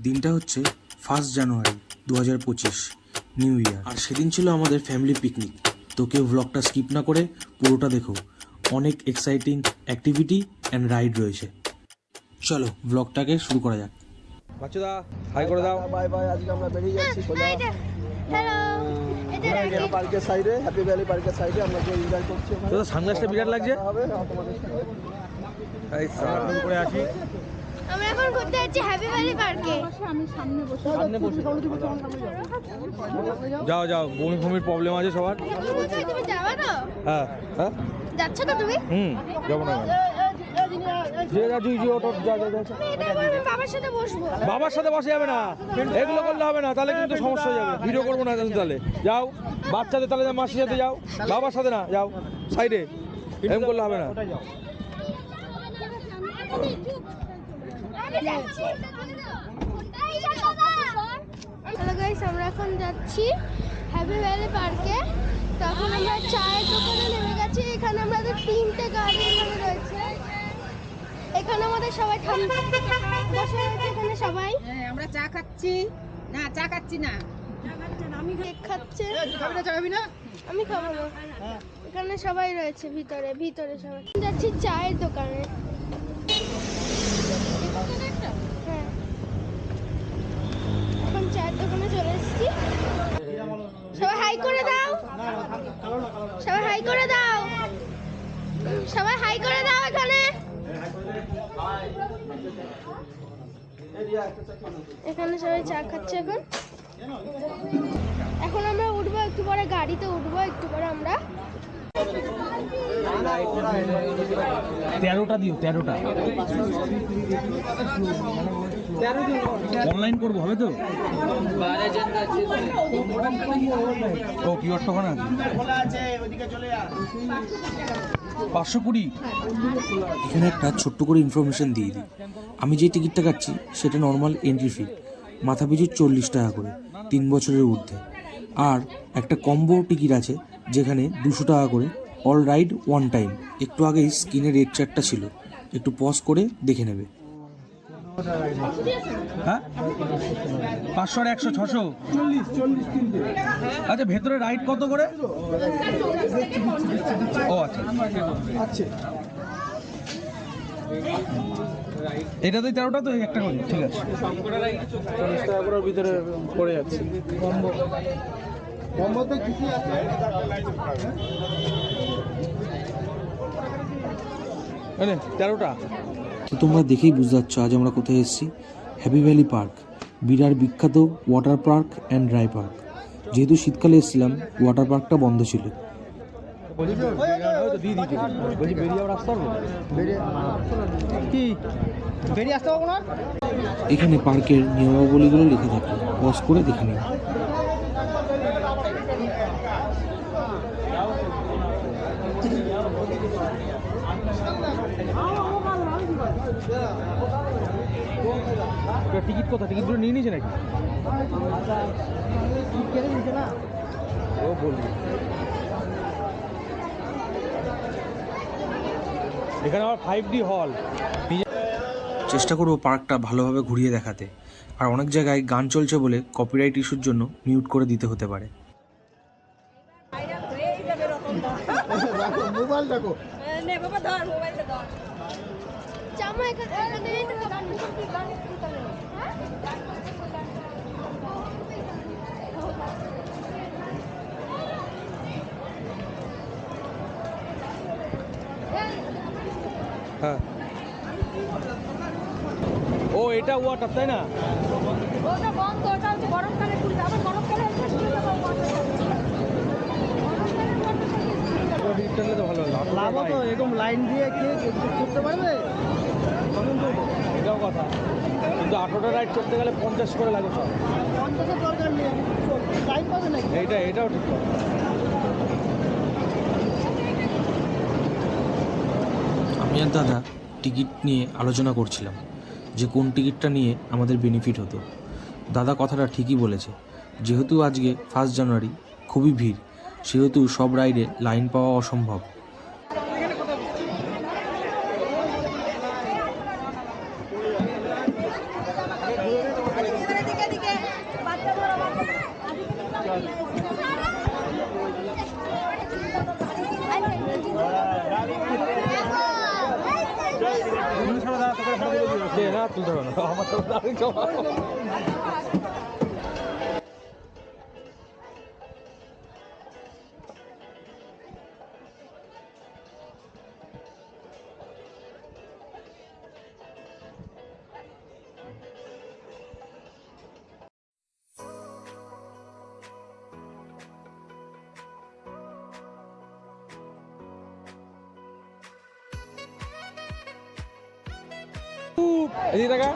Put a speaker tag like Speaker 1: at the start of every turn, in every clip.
Speaker 1: দিনটা হচ্ছে 1 জানুয়ারি 2025 new year. আর সেদিন ছিল আমাদের ফ্যামিলি পিকনিক। তো কেউ ভ্লগটা স্কিপ না করে পুরোটা দেখো, অনেক এক্সাইটিং অ্যাক্টিভিটি অ্যান্ড রাইড রয়েছে। চলো ভ্লগটাকে শুরু করা যাক।
Speaker 2: বাচ্চাদা হাই করে দাও।
Speaker 3: Bye bye. আজকে আমরা বেরিয়ে যাচ্ছি সোজা
Speaker 4: হ্যালো
Speaker 3: পার্কের সাইডে, হ্যাপি ভ্যালি পার্কের সাইডে। আমরা যে এনজয় করছি
Speaker 2: তো সানগ্লাসটা বিরাট লাগছে।
Speaker 3: হবে তোমাদের সাথে।
Speaker 2: এই সারা করে আসি।
Speaker 4: আমরা এখন ঘুরতে যাচ্ছি হ্যাপি ভ্যালি পার্কে। আমি সামনে বসে
Speaker 2: যাও যাও, বমি ফমির প্রবলেম আছে সবার।
Speaker 4: তুমি যাবা তো?
Speaker 2: হ্যাঁ হ্যাঁ
Speaker 4: যাচ্ছ তো তুমি?
Speaker 2: যাবো না যে যা তুই যে ওটা যা যা যা।
Speaker 4: আমি বাবার সাথে বসবো।
Speaker 2: বাবার সাথে বসে যাবে না, এগুলো করলে হবে না, তাহলে কিন্তু সমস্যা হয়ে যাবে। ভিডিও করবো না তাহলে। যাও বাচ্চাদের তাহলে মাসির সাথে যাও, বাবার সাথে না, যাও সাইডে। এরকম করলে হবে না।
Speaker 4: হ্যালো গাইস, আমরা এখন যাচ্ছি হ্যাপি ভ্যালি পার্কে। তখন আমরা চায়ের দোকানে নেমে গেছি। এখানে আমাদের 3টে গাড়ি এখানে রয়েছে। এখানে আমাদের সবাই বসে রয়েছে। এখানে সবাই
Speaker 5: আমরা চা খাচ্ছি না, চা খাচ্ছি না,
Speaker 4: আমি কেক খাচ্ছে। আমি খাবো না। এখানে সবাই রয়েছে ভিতরে ভিতরে সবাই। যাচ্ছি চায়ের দোকানে। হ্যাঁ, এখন চায়ের দোকানে চলে এসেছি। সবাই হাই করে দাও, সবাই হাই করে দাও, সবাই হাই করে দাও। এখানে এখানে সবাই চা খাচ্ছে। এখন আমরা উঠবো একটু পরে, গাড়িতে উঠবো একটু পরে আমরা।
Speaker 2: 13টা দিও, 13টা অনলাইন করবো, হবে তো? ও কিওরটা ওখানে আছে 520।
Speaker 1: এখানে একটা ছোট্ট করে ইনফরমেশন দিয়ে দিই। আমি যে টিকিটটা কাটছি সেটা নর্মাল এন্ট্রি ফি, মাথা পিছু 40 টাকা করে 3 বছরের ঊর্ধ্বে। আর একটা কম্বো টিকিট আছে যেখানে 200 টাকা করে, অল রাইড ওয়ান টাইম। একটু আগেই স্ক্রিনে রেড চার্টটা ছিল, একটু পজ করে দেখে নেবে।
Speaker 2: হ্যাঁ 500 আর 100 600। আচ্ছা ভেতরে রাইড কত করে? ও আচ্ছা
Speaker 3: আচ্ছা,
Speaker 2: এটা তো 13টা, তো একটা করে ঠিক আছে।
Speaker 3: 40 টাকা করে ভিতরে পড়ে যাচ্ছে। কম্বোতে কি কি আছে?
Speaker 2: মানে 13টা।
Speaker 1: তো তোমরা দেখেই বুঝতে পারছো আজ আমরা কোথায় এসেছি। হ্যাপি ভ্যালি পার্ক, বিরার বিখ্যাত water park and dry park. যেহেতু শীতকালে এসেছিলাম, ওয়াটার পার্কটা বন্ধ ছিল। এখানে পার্কের নিয়মাবলীগুলো লিখে থাকে, পজ করে দেখে নিন।
Speaker 2: টিকিট কোথা? টিকিটগুলো নিয়ে নিয়েছে নাকি? ও বলবি এখানে আবার 5D হল।
Speaker 1: চেষ্টা করবো পার্কটা ভালোভাবে ঘুরিয়ে দেখাতে। আর অনেক জায়গায় গান চলছে বলে কপিরাইট ইস্যুর জন্য মিউট করে দিতে হতে পারে।
Speaker 3: মোবাইল দেখো।
Speaker 5: নে বাবা ধর, মোবাইলটা ধর।
Speaker 4: জামা এখানে
Speaker 2: হ্যাঁ ও এটা ওয়াটার, তাই না?
Speaker 4: ওটা বন্ধ, ওটা গরমকালে খুলবে। আবার গরমকালে
Speaker 2: টিকিটটা তো ভালো হলো।
Speaker 3: লাভ তো এরকম লাইন দিয়ে কে করতে পারবে?
Speaker 2: এটাও কথা, কিন্তু 18টা রাইড করতে গেলে 50 করে লাগে সব।
Speaker 3: অন্তত দরকার নেই, টাইম পাবে নাকি?
Speaker 2: এটাও ঠিক কথা।
Speaker 1: আমি আর দাদা টিকিট নিয়ে আলোচনা করছিলাম যে কোন টিকিটটা নিয়ে আমাদের বেনিফিট হতো। দাদা কথাটা ঠিকই বলেছে। যেহেতু আজকে 1 জানুয়ারি খুবই ভিড়, সেহেতু সব রাইডে লাইন পাওয়া অসম্ভব।
Speaker 2: তুলতে হবে না, আমার সাথে দাঁড়িয়ে জমা। এদিকে দেখা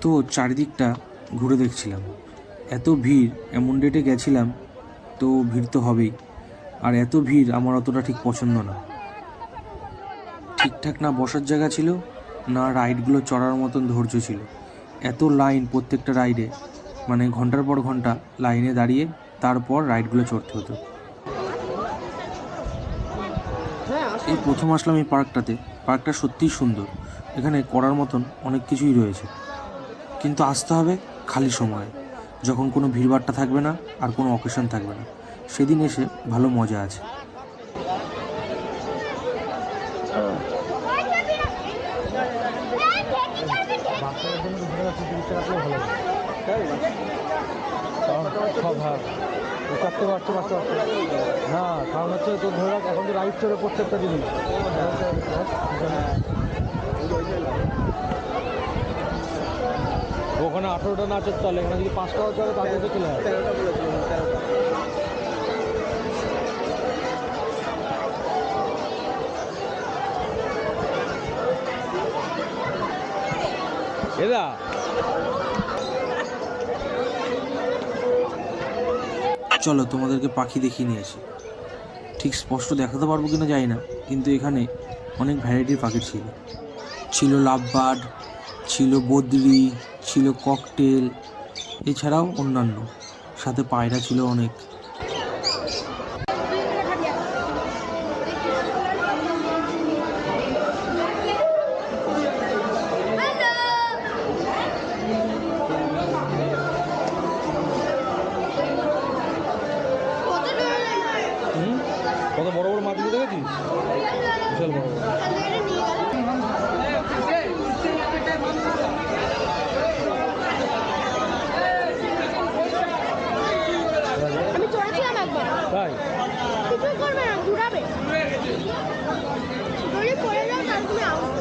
Speaker 1: তো চারিদিকটা ঘুরে দেখছিলাম, এত ভিড়, এমন ডেটে গেছিলাম তো ভিড় তো হবেই, আর এত ভিড় আমার অতটা ঠিক পছন্দ না। ঠিকঠাক না বসার জায়গা ছিল, না রাইডগুলো চড়ার মতন ধৈর্য ছিল। এত লাইন প্রত্যেকটা রাইডে, মানে ঘন্টার পর ঘন্টা লাইনে দাঁড়িয়ে তারপর রাইডগুলো চড়তে হতো। এই প্রথম আসলাম এই পার্কটাতে। পার্কটা সত্যিই সুন্দর, এখানে করার মতন অনেক কিছুই রয়েছে, কিন্তু আসতে হবে খালি সময়ে, যখন কোনো ভিড়ভাট্টা থাকবে না আর কোনো অকেশন থাকবে না, সেদিন এসে ভালো মজা আছে।
Speaker 2: চারটে পাঁচটা পাঁচটা না, কারণ হচ্ছে তোর ধরে রাখ এখন তো রাইড চড়ে প্রত্যেকটা জিনিস। ওখানে 18টা নাচের চলে, এখানে যদি 5 টাকা চলে তার মধ্যে চলে আসে। এদা
Speaker 1: চলো তোমাদেরকে পাখি দেখিয়ে নিয়ে আসি। ঠিক স্পষ্ট দেখাতে পারবো কিনা জানি না, কিন্তু এখানে অনেক ভ্যারাইটির পাখি ছিল। ছিল লাভবার্ড, ছিল বদ্রি, ছিল ককটেল, এছাড়াও অন্যান্য, সাথে পায়রা ছিল অনেক।
Speaker 2: কত বড় বড় মাছগুলো দেখেছিস? বিশাল বড় বড়।
Speaker 4: আমি চড়েছিলাম একবার,
Speaker 2: তাই
Speaker 4: কিছুই করবে না, ঘুরাবে, দড়ি পড়ে যাও তার তুমি আউট।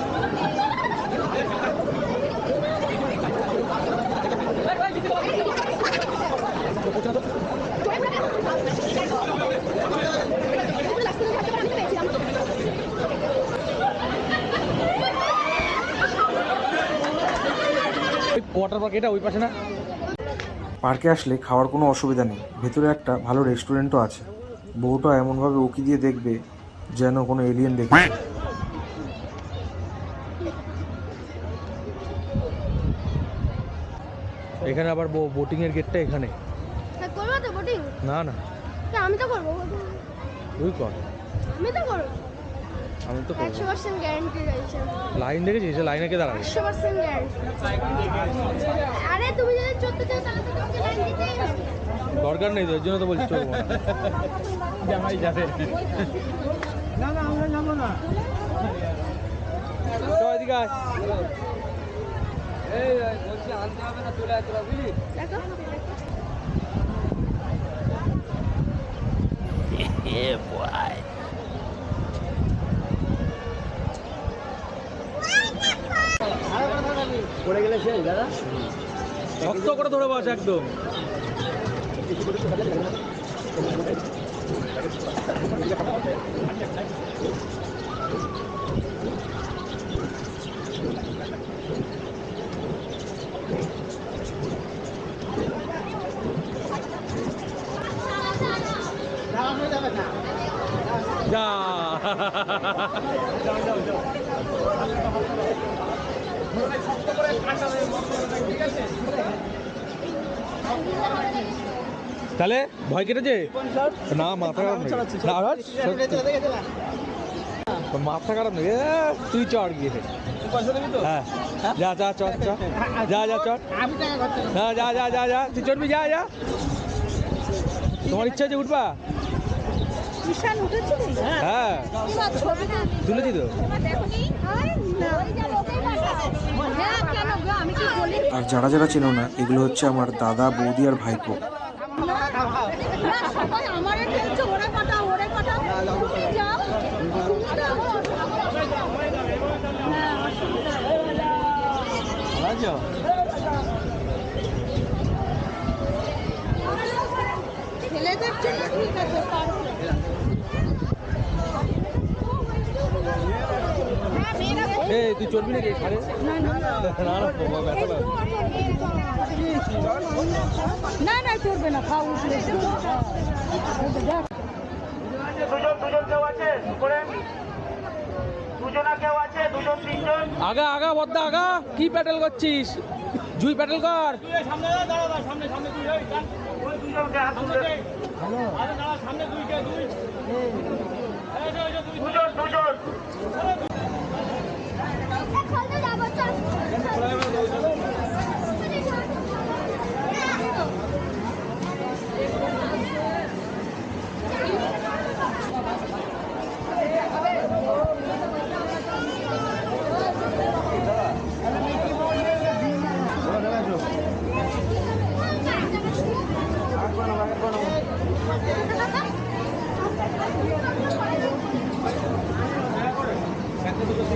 Speaker 2: ওয়াটার পার্ক এটা ওই পাশে না?
Speaker 1: পার্কে আসলে খাওয়ার কোনো অসুবিধা নেই, ভেতরে একটা ভালো রেস্টুরেন্টও আছে। বউটা এমনভাবে উকি দিয়ে দেখবে যেন কোনো এলিয়েন দেখবে।
Speaker 2: এখানে আবার বোটিং এর গেটটা এখানে।
Speaker 4: করবো তো বোটিং?
Speaker 2: না না,
Speaker 4: আমি তো করবো,
Speaker 2: তুই কর।
Speaker 4: আমি তো করবো,
Speaker 2: আমি তো করবো।
Speaker 4: 100% গ্যারান্টি রয়েছে।
Speaker 2: লাইন দেখেছিস? লাইনে কে দাঁড়াবে?
Speaker 4: 100% গ্যারান্টি। আরে তুমি যদি চড়তে চাও তাহলে তো তোমাকে লাইন দিতেই হবে।
Speaker 2: দরকার নেই তো, এর জন্য তো বলছি চলবো না। জামাই যাবে না, না আমরা যাবো না। চল এদিকে আয়। এই বলছি আনতে হবে না, চলে আয় তোরা, বুঝলি?
Speaker 4: দেখো
Speaker 3: পড়ে গেলে শেষ দাদা।
Speaker 2: শক্ত করে ধরে বস একদম। যা তাহলে ভয় কেটেছে না মাথা খারাপ নেই মাথা খারাপ নেই তুই চড় গিয়ে হ্যাঁ যা যা চট চট যা যা চট হ্যাঁ যা যা যা যা তুই চড়বি যা যা তোমার ইচ্ছা আছে উঠবা হ্যাঁ তুলেছি তো
Speaker 1: আর যারা যারা চেনো না, এগুলো হচ্ছে আমার দাদা, বৌদি আর ভাইপো।
Speaker 4: ছেলেদের জন্য ঠিক আছে
Speaker 2: এই তুই চলবি নাকি সাড়ে না না ব্যথা লাগে
Speaker 4: না না চলবে না খাও
Speaker 2: আগা আগা বদ্দা আগা কি প্যাটেল করছিস জুই প্যাটেল কর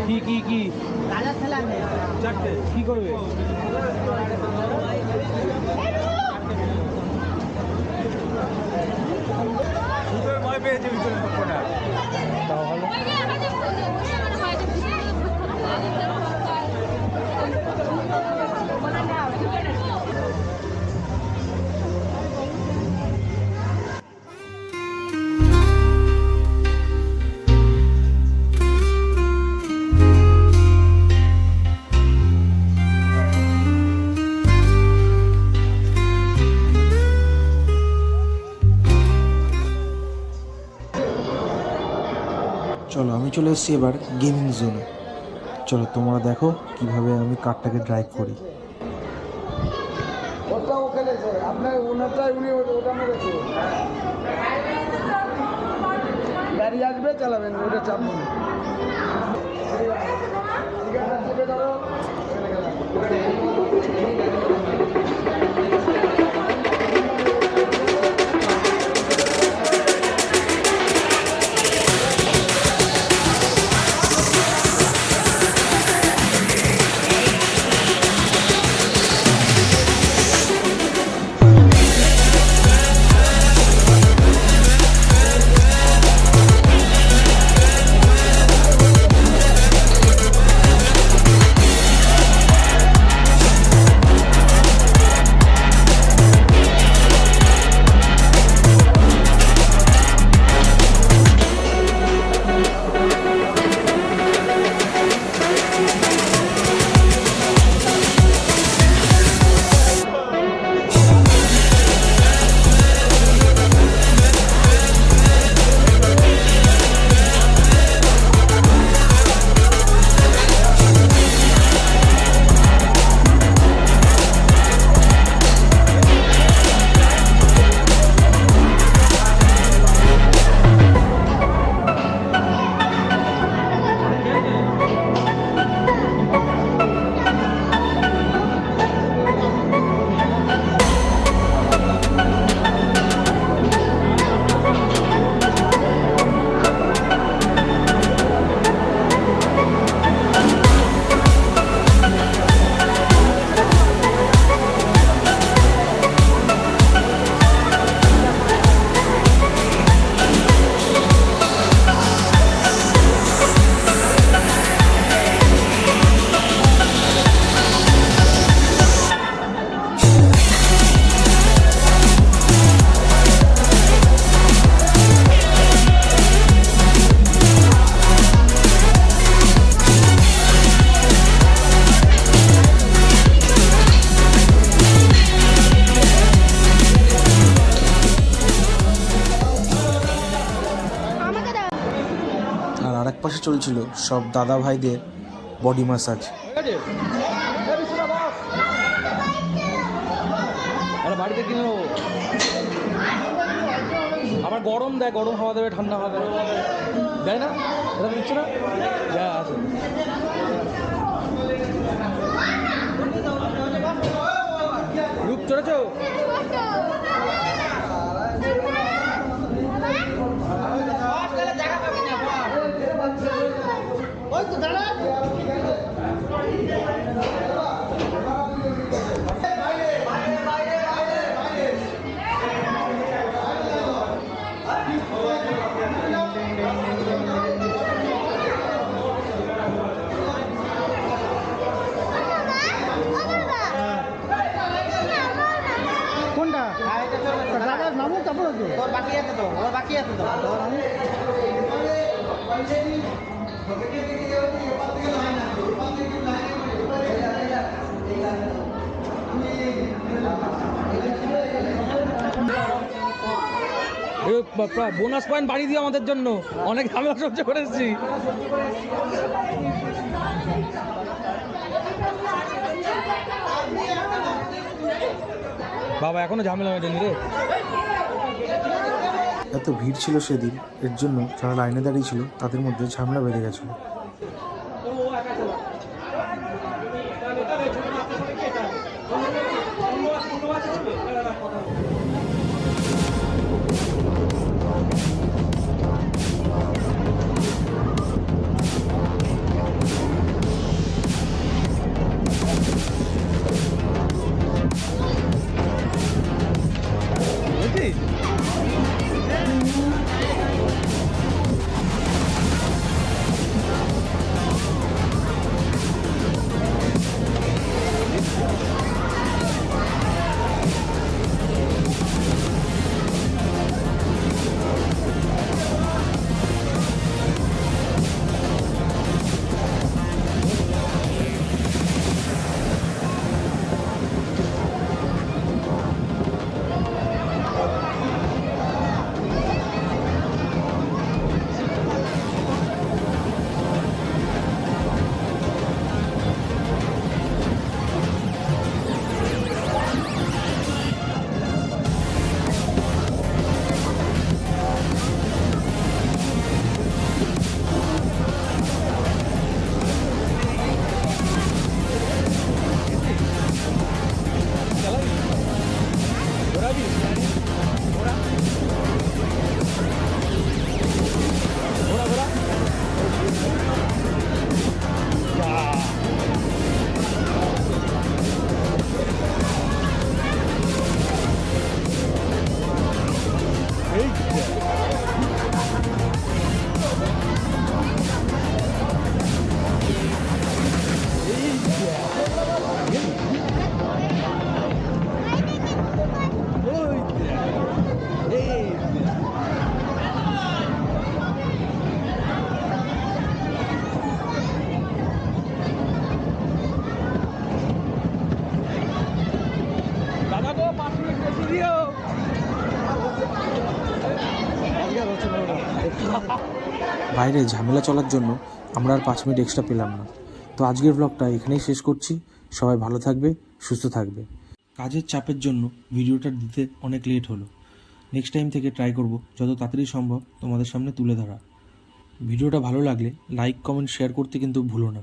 Speaker 2: কি কি কি কি করবে ভয় পেয়েছে ভিতরে
Speaker 1: চলো আমি চলে এসেছি এবার গেমিং জোনে। চলো তোমরা দেখো কিভাবে আমি কারটাকে ড্রাইভ করি।
Speaker 3: ওটাও খেলেছে আপনার ওনারটাই উনি ওটা মেরেছে গাড়ি আসবে চালাবেন ওটা চাপবেন চেপে ধরো
Speaker 1: আর এক পাশে চলছিল সব দাদা ভাইদের বডি ম্যাসাজ।
Speaker 2: আরে বাড়িতে কিনে নেবো, আবার গরম দেয়, গরম হাওয়া দেবে, ঠান্ডা হাওয়া দেবে, দেয় না? এটা দিচ্ছে না? যা আছে রূপ চড়েছো?
Speaker 3: কোনটা দাদার নামও তারপরে তো ওর বাকি আছে তো
Speaker 2: বোনাস পয়েন্ট বাড়িয়ে দিও আমাদের জন্য, অনেক ঝামেলা সহ্য করে এসেছি। বাবা এখনো ঝামেলা মেটেনি রে।
Speaker 1: এত ভিড় ছিল সেদিন, এর জন্য যারা লাইনে দাঁড়িয়ে ছিল তাদের মধ্যে ঝামেলা বেঁধে গেছিল। বাইরে ঝামেলা চলার জন্য আমরা আর 5 মিনিট এক্সট্রা পেলাম না। তো আজকের ব্লগটা এখানেই শেষ করছি। সবাই ভালো থাকবে, সুস্থ থাকবে। কাজের চাপের জন্য ভিডিওটা দিতে অনেক লেট হলো। নেক্সট টাইম থেকে ট্রাই করব যত তাড়াতাড়ি সম্ভব তোমাদের সামনে তুলে ধরা। ভিডিওটা ভালো লাগলে লাইক, কমেন্ট, শেয়ার করতে কিন্তু ভুলো না।